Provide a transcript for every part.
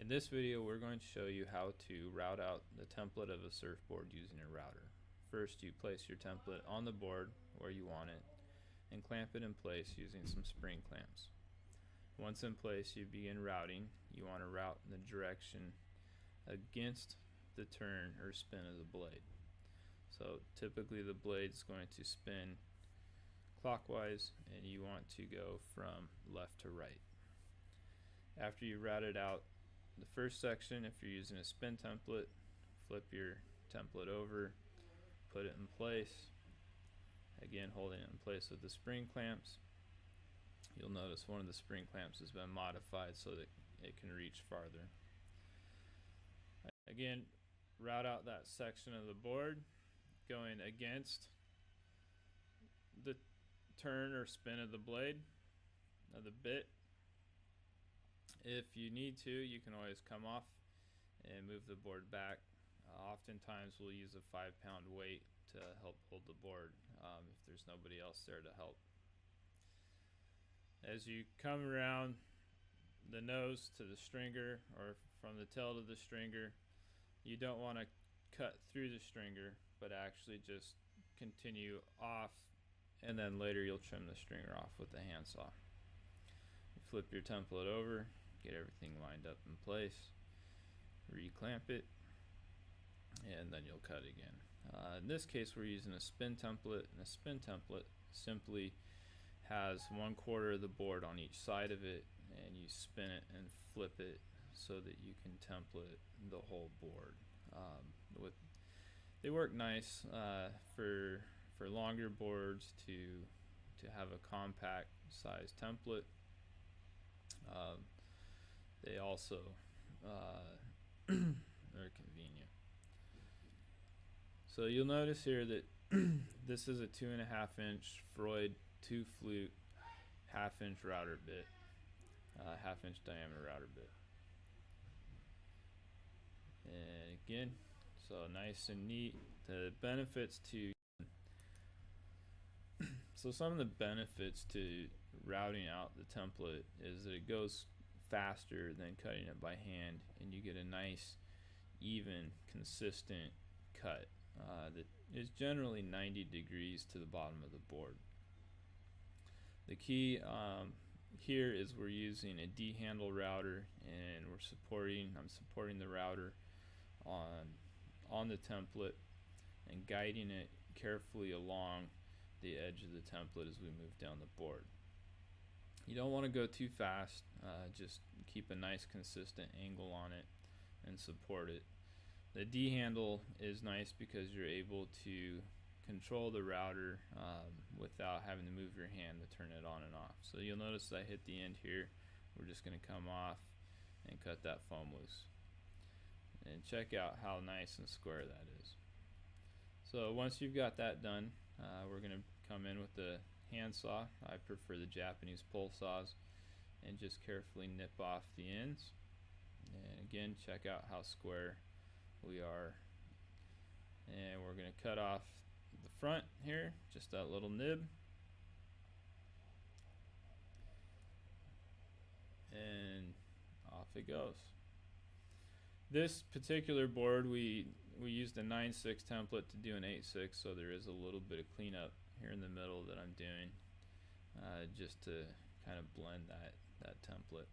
In this video, we're going to show you how to route out the template of a surfboard using a router. First, you place your template on the board where you want it and clamp it in place using some spring clamps. Once in place, you begin routing. You want to route in the direction against the turn or spin of the blade. So typically the blade is going to spin clockwise and you want to go from left to right. After you route it out the first section, if you're using a spin template, flip your template over, put it in place, again holding it in place with the spring clamps. You'll notice one of the spring clamps has been modified so that it can reach farther. Again, route out that section of the board going against the turn or spin of the blade of the bit. If you need to, you can always come off and move the board back. Oftentimes we'll use a 5-pound weight to help hold the board if there's nobody else there to help. As you come around the nose to the stringer or from the tail to the stringer, you don't want to cut through the stringer, but actually just continue off, and then later you'll trim the stringer off with the handsaw. You flip your template over, get everything lined up in place, reclamp it, and then you'll cut again. In this case, we're using a spin template, and a spin template simply has 1/4 of the board on each side of it, and you spin it and flip it so that you can template the whole board. They work nice for longer boards to have a compact size template. They also are convenient. So you'll notice here that this is a 2.5 inch Freud 2 flute 1/2 inch router bit, 1/2 inch diameter router bit. And again, so nice and neat. The benefits to some of the benefits to routing out the template is that it goes faster than cutting it by hand, and you get a nice, even, consistent cut that is generally 90 degrees to the bottom of the board. The key here is we're using a D-handle router, and I'm supporting the router on the template and guiding it carefully along the edge of the template as we move down the board. You don't want to go too fast, just keep a nice consistent angle on it and support it. The D handle is nice because you're able to control the router without having to move your hand to turn it on and off. So you'll notice I hit the end here. We're just going to come off and cut that foam loose. And check out how nice and square that is. So once you've got that done, we're going to come in with the handsaw. I prefer the Japanese pole saws, and just carefully nip off the ends. And again, check out how square we are. And we're going to cut off the front here, just that little nib. And off it goes. This particular board, we used a 9/6 template to do an 8/6, so there is a little bit of cleanup here in the middle that I'm doing just to kind of blend that template.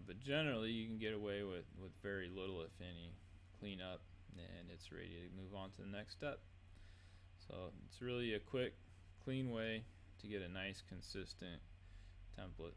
But generally you can get away with very little, if any, cleanup, and it's ready to move on to the next step. So it's really a quick, clean way to get a nice, consistent template.